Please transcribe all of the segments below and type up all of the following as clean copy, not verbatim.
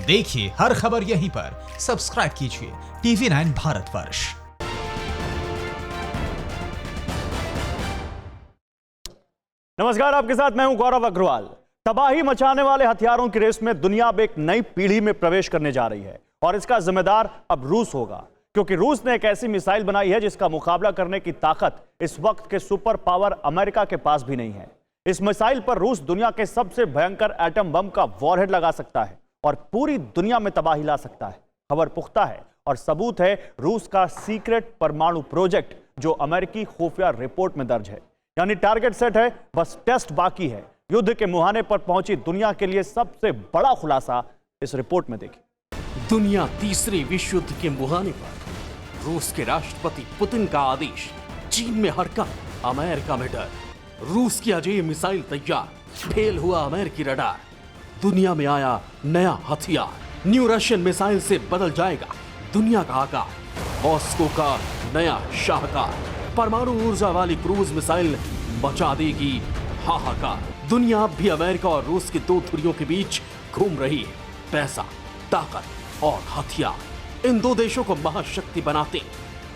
देखिए हर खबर यहीं पर, सब्सक्राइब कीजिए TV9 भारतवर्ष। नमस्कार, आपके साथ मैं हूं गौरव अग्रवाल। तबाही मचाने वाले हथियारों की रेस में दुनिया अब एक नई पीढ़ी में प्रवेश करने जा रही है और इसका जिम्मेदार अब रूस होगा, क्योंकि रूस ने एक ऐसी मिसाइल बनाई है जिसका मुकाबला करने की ताकत इस वक्त के सुपर पावर अमेरिका के पास भी नहीं है। इस मिसाइल पर रूस दुनिया के सबसे भयंकर एटम बम का वॉरहेड लगा सकता है और पूरी दुनिया में तबाही ला सकता है। खबर पुख्ता है और सबूत है रूस का सीक्रेट परमाणु प्रोजेक्ट जो अमेरिकी खुफिया रिपोर्ट में दर्ज है। यानी टारगेट सेट है, बस टेस्ट बाकी है। युद्ध के मुहाने पर पहुंची दुनिया के लिए सबसे बड़ा खुलासा इस रिपोर्ट में देखिए। दुनिया तीसरे विश्व युद्ध के मुहाने पर, रूस के राष्ट्रपति पुतिन का आदेश, चीन में हड़कंप, अमेरिका में डर। रूस की अजय मिसाइल तैयार, फेल हुआ अमेरिकी रडार। दुनिया में आया नया हथियार, न्यू रशियन मिसाइल से बदल जाएगा दुनिया का आकार। मॉस्को का नया शाहकार, परमाणु ऊर्जा वाली क्रूज मिसाइल मचा देगी हाहाकार। दुनिया अब भी अमेरिका और रूस की दो धुरियों के बीच घूम रही है। पैसा, ताकत और हथियार इन दो देशों को महाशक्ति बनाते हैं,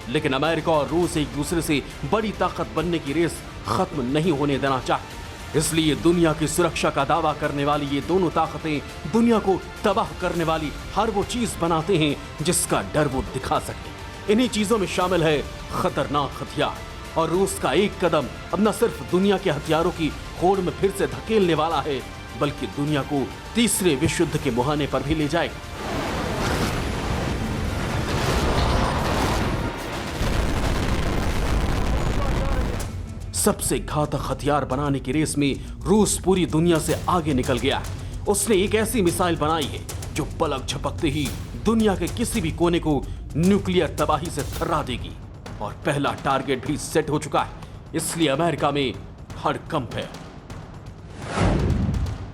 लेकिन अमेरिका और रूस एक दूसरे से बड़ी ताकत बनने की रेस खत्म नहीं होने देना चाहते। इसलिए दुनिया की सुरक्षा का दावा करने वाली ये दोनों ताकतें दुनिया को तबाह करने वाली हर वो चीज बनाते हैं जिसका डर वो दिखा सके। इन्हीं चीजों में शामिल है खतरनाक हथियार, और रूस का एक कदम अब न सिर्फ दुनिया के हथियारों की होड़ में फिर से धकेलने वाला है, बल्कि दुनिया को तीसरे विश्व युद्ध के मुहाने पर भी ले जाएगा। सबसे घातक हथियार बनाने की रेस में रूस पूरी दुनिया से आगे निकल गया है। उसने एक ऐसी मिसाइल बनाई है जो पलक झपकते ही दुनिया के किसी भी कोने को न्यूक्लियर तबाही से थर्रा देगी, और पहला टारगेट भी सेट हो चुका है। इसलिए अमेरिका में हड़कंप है।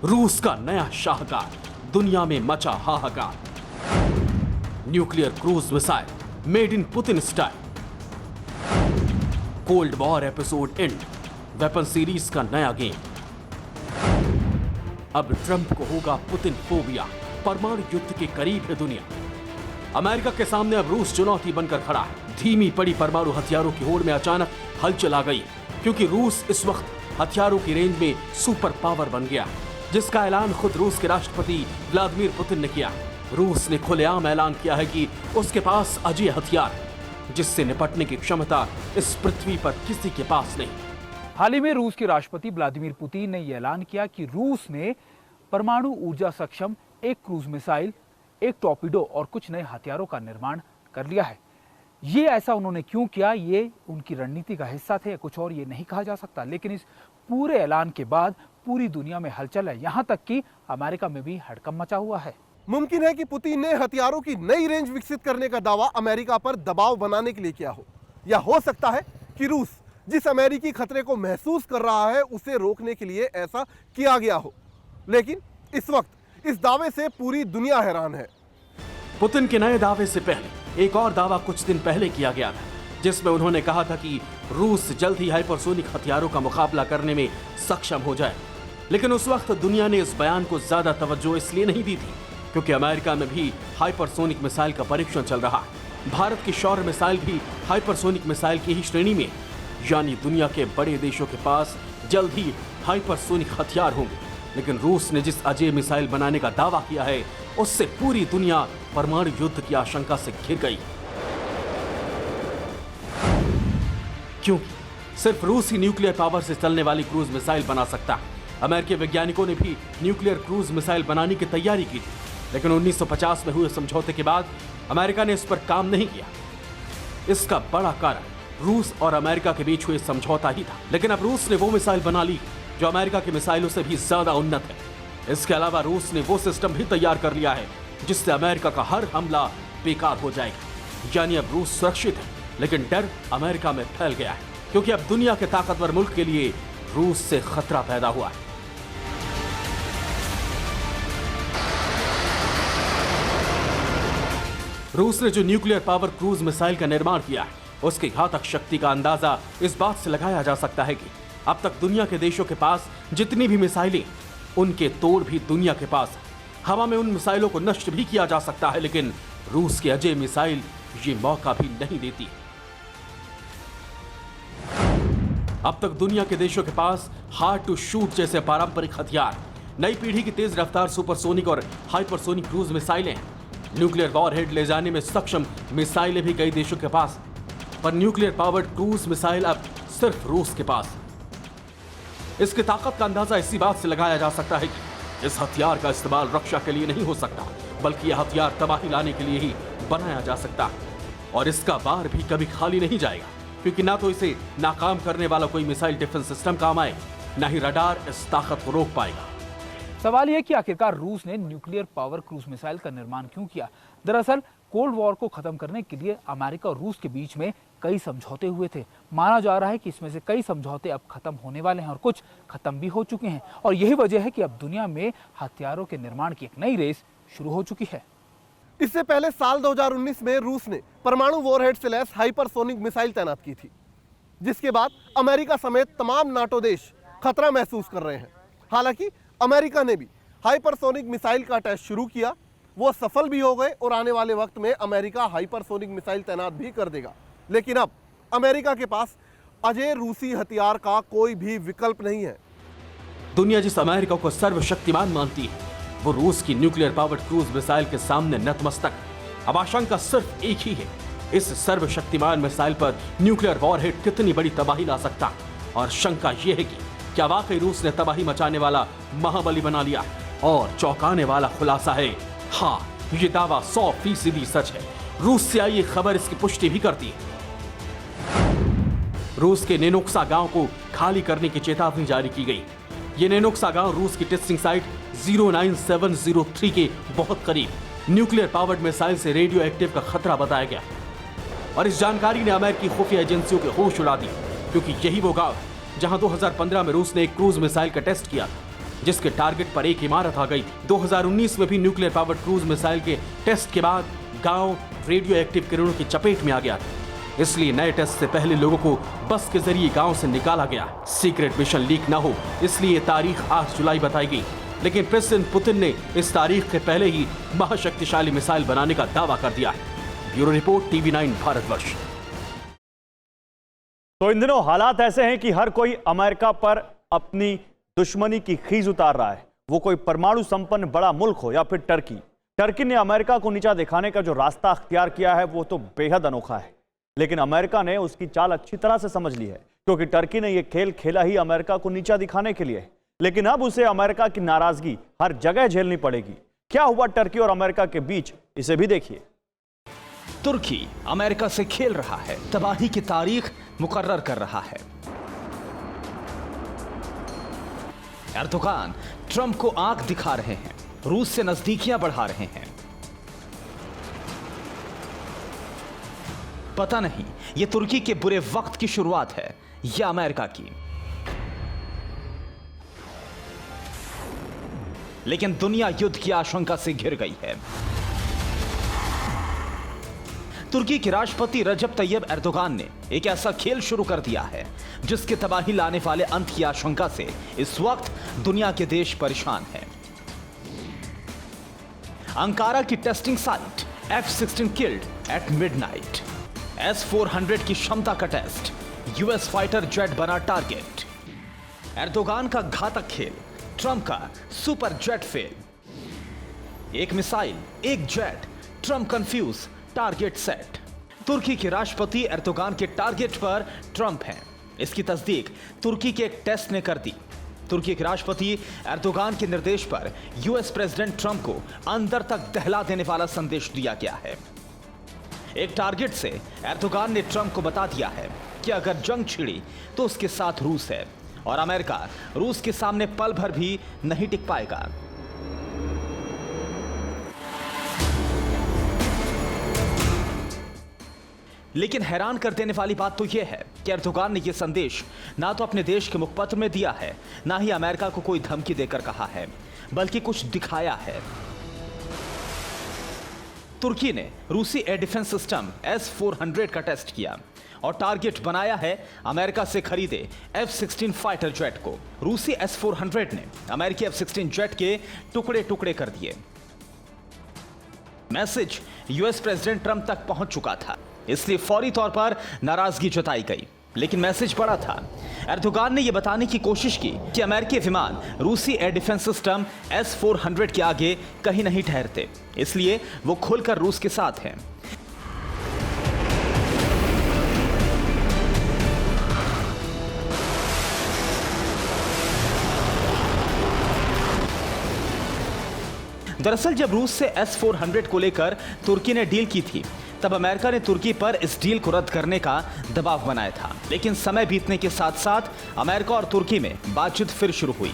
रूस का नया शाहकार, दुनिया में मचा हाहाकार। Nuclear cruise missile made in Putin style. Cold war episode and, weapon series का नया गेम। अब ट्रंप को होगा पुतिन फोबिया, परमाणु युद्ध के करीब है दुनिया। अमेरिका के सामने अब रूस चुनौती बनकर खड़ा है। धीमी पड़ी परमाणु हथियारों की होड़ में अचानक हलचल आ गई, क्योंकि रूस इस वक्त हथियारों की रेंज में सुपर पावर बन गया, जिसका ऐलान खुद रूस के राष्ट्रपति व्लादिमीर पुतिन ने किया। रूस ने खुलेआम ऐलान किया है कि उसके पास अजय हथियार है, जिससे निपटने की क्षमता इस पृथ्वी पर किसी के पास नहीं। हाल ही में रूस के राष्ट्रपति व्लादिमीर पुतिन ने यह ऐलान किया कि रूस ने परमाणु ऊर्जा सक्षम एक क्रूज मिसाइल, एक टॉर्पीडो और कुछ नए हथियारों का निर्माण कर लिया है। ये ऐसा उन्होंने क्यों किया, ये उनकी रणनीति का हिस्सा थे, कुछ और ये नहीं कहा जा सकता। लेकिन इस पूरे ऐलान के बाद पूरी दुनिया में हलचल है, यहाँ तक कि अमेरिका में भी हड़कंप मचा हुआ है। मुमकिन है कि पुतिन ने हथियारों की नई रेंज विकसित करने का दावा अमेरिका पर दबाव बनाने के लिए किया हो, या हो सकता है कि रूस जिस अमेरिकी खतरे को महसूस कर रहा है उसे रोकने के लिए ऐसा किया गया हो। लेकिन इस वक्त इस दावे से पूरी दुनिया हैरान है। पुतिन के नए दावे से पहले एक और दावा कुछ दिन पहले किया गया था, जिसमें उन्होंने कहा था कि रूस जल्द ही हाइपरसोनिक हथियारों का मुकाबला करने में सक्षम हो जाए। लेकिन उस वक्त दुनिया ने इस बयान को ज्यादा तवज्जो इसलिए नहीं दी थी क्योंकि अमेरिका में भी हाइपरसोनिक मिसाइल का परीक्षण चल रहा है। भारत की शौर्य मिसाइल भी हाइपरसोनिक मिसाइल की ही श्रेणी में, यानी दुनिया के बड़े देशों के पास जल्द ही हाइपरसोनिक हथियार होंगे। लेकिन रूस ने जिस अजय मिसाइल बनाने का दावा किया है, उससे पूरी दुनिया परमाणु युद्ध की आशंका से घिर गई, क्योंकि सिर्फ रूस ही न्यूक्लियर पावर से चलने वाली क्रूज मिसाइल बना सकता है। अमेरिकी वैज्ञानिकों ने भी न्यूक्लियर क्रूज मिसाइल बनाने की तैयारी की थी, लेकिन 1950 में हुए समझौते के बाद अमेरिका ने इस पर काम नहीं किया। इसका बड़ा कारण रूस और अमेरिका के बीच हुए समझौता ही था। लेकिन अब रूस ने वो मिसाइल बना ली जो अमेरिका की मिसाइलों से भी ज्यादा उन्नत है। इसके अलावा रूस ने वो सिस्टम भी तैयार कर लिया है जिससे अमेरिका का हर हमला बेकार हो जाएगा। यानी अब रूस सुरक्षित है, लेकिन डर अमेरिका में फैल गया है, क्योंकि अब दुनिया के ताकतवर मुल्क के लिए रूस से खतरा पैदा हुआ है। रूस ने जो न्यूक्लियर पावर क्रूज मिसाइल का निर्माण किया है, उसकी घातक शक्ति का अंदाजा इस बात से लगाया जा सकता है कि अब तक दुनिया के देशों के पास जितनी भी मिसाइलें, उनके तोड़ भी दुनिया के पास है। हवा में उन मिसाइलों को नष्ट भी किया जा सकता है, लेकिन रूस की अजय मिसाइल ये मौका भी नहीं देती। अब तक दुनिया के देशों के पास हार्ड टू शूट जैसे पारंपरिक हथियार, नई पीढ़ी की तेज रफ्तार सुपरसोनिक और हाइपरसोनिक क्रूज मिसाइलें, न्यूक्लियर वॉरहेड ले जाने में सक्षम मिसाइलें भी कई देशों के पास, पर न्यूक्लियर पावर्ड क्रूज मिसाइल अब सिर्फ रूस के पास। इसकी ताकत का अंदाजा इसी बात से लगाया जा सकता है कि इस हथियार का इस्तेमाल रक्षा के लिए नहीं हो सकता, बल्कि यह हथियार तबाही लाने के लिए ही बनाया जा सकता है। और इसका बार भी कभी खाली नहीं जाएगा, क्योंकि ना तो इसे नाकाम करने वाला कोई मिसाइल डिफेंस सिस्टम काम आए, ना ही रडार इस ताकत को रोक पाएगा। सवाल यह कि आखिरकार रूस ने न्यूक्लियर पावर क्रूज मिसाइल का निर्माण क्यों किया। दरअसल कोल्ड वॉर को खत्म करने के लिए अमेरिका और रूस के बीच में कई समझौते हुए थे। माना जा रहा है कि इसमें से कई समझौते अब खत्म होने वाले हैं और कुछ खत्म भी हो चुके हैं, और यही वजह है कि अब दुनिया में हथियारों के निर्माण की एक नई रेस शुरू हो चुकी है। इससे पहले साल 2019 में रूस ने परमाणु वॉरहेड से लैस हाइपरसोनिक मिसाइल तैनात की थी, जिसके बाद अमेरिका समेत तमाम नाटो देश खतरा महसूस कर रहे हैं। हालांकि अमेरिका ने भी हाइपरसोनिक मिसाइल का टेस्ट शुरू किया, वो सफल भी हो गए और आने वाले वक्त में अमेरिका हाइपरसोनिक मिसाइल तैनात भी कर देगा। लेकिन अब अमेरिका के पास अजय रूसी हथियार का कोई भी विकल्प नहीं है। दुनिया जिस अमेरिका को सर्वशक्तिमान मानती है, वो रूस की न्यूक्लियर पावर्ड क्रूज मिसाइल के सामने नतमस्तक। अब आशंका सिर्फ एक ही है, इस सर्वशक्तिमान मिसाइल पर न्यूक्लियर वॉरहेड कितनी बड़ी तबाही ला सकता है। और शंका यह है कि क्या वाकई रूस ने तबाही मचाने वाला महाबली बना लिया। और चौंकाने वाला खुलासा है, हाँ, ये दावा 100% सच है। रूस से आई ये खबर इसकी पुष्टि भी करती है। रूस के नेनोक्सा गांव को खाली करने की चेतावनी जारी की गई। ये नेनोक्सा गांव रूस की टेस्टिंग साइट 09703 के बहुत करीब न्यूक्लियर पावर्ड मिसाइल से रेडियो एक्टिव का खतरा बताया गया। और इस जानकारी ने अमेरिकी खुफिया एजेंसियों के होश उड़ा दी, क्योंकि यही वो गांव जहां 2015 में रूस ने एक क्रूज मिसाइल का टेस्ट किया, जिसके टारगेट पर एक इमारत आ गई थी। 2019 में भी न्यूक्लियर पावर्ड क्रूज मिसाइल के टेस्ट के बाद गांव रेडियो एक्टिव किरणों की चपेट में आ गया था। इसलिए नए टेस्ट से पहले लोगों को बस के जरिए गांव से निकाला गया। सीक्रेट मिशन लीक ना हो, इसलिए तारीख 8 जुलाई बताई गई। लेकिन प्रेसिडेंट पुतिन ने इस तारीख के पहले ही महाशक्तिशाली मिसाइल बनाने का दावा कर दिया है। Bureau report, TV9 Bharatvarsh. तो इन दिनों हालात ऐसे हैं कि हर कोई अमेरिका पर अपनी दुश्मनी की खीज उतार रहा है। वो कोई परमाणु संपन्न बड़ा मुल्क हो या फिर टर्की। टर्की ने अमेरिका को नीचा दिखाने का जो रास्ता अख्तियार किया है वो तो बेहद अनोखा है, लेकिन अमेरिका ने उसकी चाल अच्छी तरह से समझ ली है, क्योंकि टर्की ने यह खेल खेला ही अमेरिका को नीचा दिखाने के लिए। लेकिन अब उसे अमेरिका की नाराजगी हर जगह झेलनी पड़ेगी। क्या हुआ टर्की और अमेरिका के बीच, इसे भी देखिए। तुर्की अमेरिका से खेल रहा है, तबाही की तारीख मुकर्रर कर रहा है। एर्दोगान ट्रंप को आंख दिखा रहे हैं, रूस से नजदीकियां बढ़ा रहे हैं। पता नहीं यह तुर्की के बुरे वक्त की शुरुआत है या अमेरिका की, लेकिन दुनिया युद्ध की आशंका से घिर गई है। तुर्की के राष्ट्रपति रजब तैयब एर्दोगान ने एक ऐसा खेल शुरू कर दिया है जिसके तबाही लाने वाले अंत की आशंका से इस वक्त दुनिया के देश परेशान हैं। अंकारा की testing site F-16 killed at midnight, S-400 की क्षमता का टेस्ट, यूएस फाइटर जेट बना टारगेट। एर्दोगान का घातक खेल, ट्रंप का सुपर जेट फेल। एक मिसाइल, एक jet, Trump confuse, target set. तुर्की के राष्ट्रपति एर्दोगान के टारगेट पर ट्रंप हैं। इसकी तस्दीक तुर्की के एक टेस्ट ने कर दी। तुर्की के राष्ट्रपति एर्दोगान के निर्देश पर यूएस प्रेसिडेंट ट्रंप को अंदर तक दहला देने वाला संदेश दिया गया है। एक टारगेट से एर्दोगान ने ट्रंप को बता दिया है कि अगर जंग छिड़ी तो उसके साथ रूस है और अमेरिका रूस के सामने पल भर भी नहीं टिक पाएगा। लेकिन हैरान कर देने वाली बात तो यह है कि एर्दोगान ने यह संदेश ना तो अपने देश के मुखपत्र में दिया है, ना ही अमेरिका को कोई धमकी देकर कहा है, बल्कि कुछ दिखाया है। तुर्की ने रूसी एयर डिफेंस सिस्टम S-400 का टेस्ट किया और टारगेट बनाया है अमेरिका से खरीदे F-16 फाइटर जेट को। रूसी S-400 ने अमेरिकी F-16 जेट के टुकड़े टुकड़े कर दिए। मैसेज यूएस प्रेसिडेंट ट्रंप तक पहुंच चुका था, इसलिए फौरी तौर पर नाराजगी जताई गई। लेकिन मैसेज बड़ा था। एर्दोगान ने यह बताने की कोशिश की कि अमेरिकी विमान रूसी एयर डिफेंस सिस्टम S-400 के आगे कहीं नहीं ठहरते, इसलिए वो खुलकर रूस के साथ हैं। दरअसल जब रूस से S-400 को लेकर तुर्की ने डील की थी, तब अमेरिका ने तुर्की पर इस डील को रद्द करने का दबाव बनाया था। लेकिन समय बीतने के साथ साथ अमेरिका और तुर्की में बातचीत फिर शुरू हुई।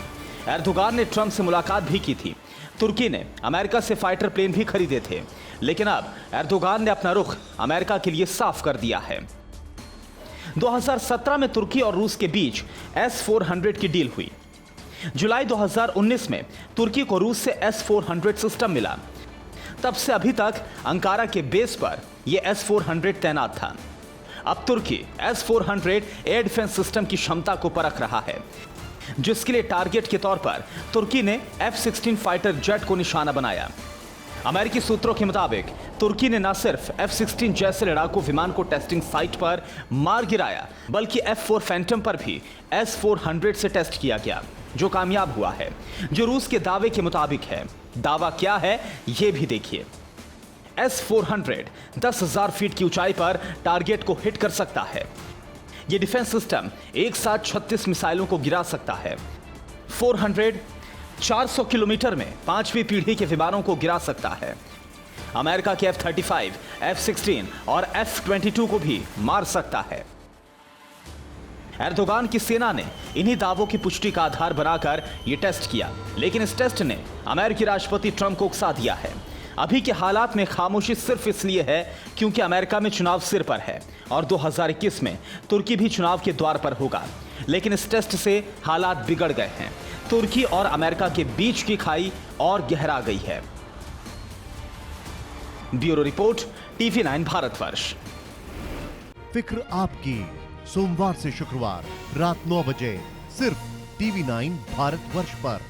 एर्दोगान ने ट्रंप से मुलाकात भी की थी। तुर्की ने अमेरिका से फाइटर प्लेन भी खरीदे थे। लेकिन अब एर्दोगान ने अपना रुख अमेरिका के लिए साफ कर दिया है। 2017 में तुर्की और रूस के बीच S-400 की डील हुई। जुलाई 2019 में तुर्की को रूस से S-400 सिस्टम मिला। तब से अभी तक अंकारा के बेस पर यह S-400 तैनात था। अब तुर्की S-400 एयर डिफेंस सिस्टम की क्षमता को परख रहा है, जिसके लिए टारगेट के तौर पर तुर्की ने F-16 फाइटर जेट को निशाना बनाया। अमेरिकी सूत्रों के मुताबिक तुर्की ने न सिर्फ F-16 जैसे लड़ाकू विमान को टेस्टिंग साइट पर मार गिराया, बल्कि F-4 फैंटम पर भी S-400 से टेस्ट किया गया, जो कामयाब हुआ है, जो रूस के दावे के मुताबिक है। दावा क्या है यह भी देखिए। S-400 10,000 फीट की ऊंचाई पर टारगेट को हिट कर सकता है। यह डिफेंस सिस्टम एक साथ 36 मिसाइलों को गिरा सकता है। 400 किलोमीटर में 5वीं पीढ़ी के विमानों को गिरा सकता है। अमेरिका के F-35, F-16 और F-22 को भी मार सकता है। एर्दोगान की सेना ने इन्हीं दावों की पुष्टि का आधार बनाकर यह टेस्ट किया, लेकिन इस टेस्ट ने अमेरिकी राष्ट्रपति ट्रंप को उकसा दिया है। अभी के हालात में खामोशी सिर्फ इसलिए है क्योंकि अमेरिका में चुनाव सिर पर है और 2021 में तुर्की भी चुनाव के द्वार पर होगा। लेकिन इस टेस्ट से हालात बिगड़ गए हैं। तुर्की और अमेरिका के बीच की खाई और गहरा गई है। Bureau report, TV9 Bharatvarsh. फिक्र आपकी, सोमवार से शुक्रवार रात 9 बजे सिर्फ TV9 भारतवर्ष पर।